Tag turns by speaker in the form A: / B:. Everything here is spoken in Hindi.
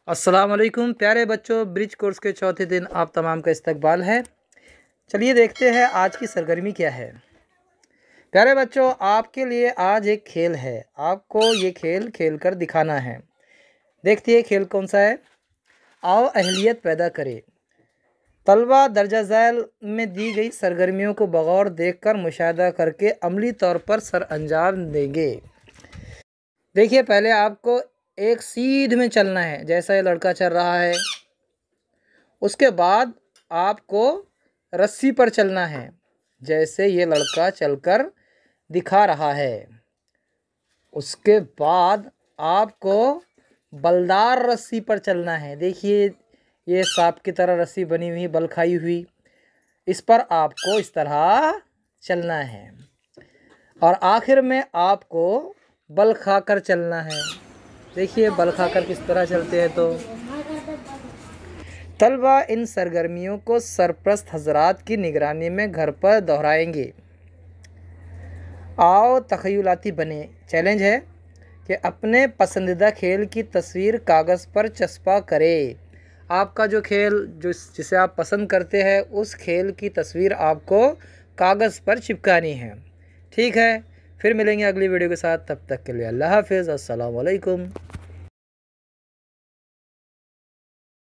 A: अस्सलाम वालेकुम प्यारे बच्चों, ब्रिज कोर्स के चौथे दिन आप तमाम का इस्तकबाल है। चलिए देखते हैं आज की सरगर्मी क्या है। प्यारे बच्चों, आपके लिए आज एक खेल है। आपको ये खेल खेल कर दिखाना है। देखते हैं खेल कौन सा है। आओ अहलियत पैदा करें। तलबा दर्जा झैल में दी गई सरगर्मियों को बगौर देखकर मुशाहिदा करके अमली तौर पर सर अंजाम देंगे। देखिए, पहले आपको एक सीध में चलना है, जैसा ये लड़का चल रहा है। उसके बाद आपको रस्सी पर चलना है, जैसे ये लड़का चलकर दिखा रहा है। उसके बाद आपको बलदार रस्सी पर चलना है। देखिए, ये सांप की तरह रस्सी बनी हुई, बल खाई हुई। इस पर आपको इस तरह चलना है और आखिर में आपको बल खाकर चलना है। देखिए, बल खाकर किस तरह चलते हैं। तो तलबा इन सरगर्मियों को सरप्रस्त हजरात की निगरानी में घर पर दोहराएंगे। आओ तख़य्युलाती बने। चैलेंज है कि अपने पसंदीदा खेल की तस्वीर कागज़ पर चस्पा करें। आपका जो खेल जिसे आप पसंद करते हैं, उस खेल की तस्वीर आपको कागज़ पर चिपकानी है। ठीक है, फिर मिलेंगे अगली वीडियो के साथ। तब तक के लिए अल्लाह हाफ़िज़। अस्सलाम वालेकुम।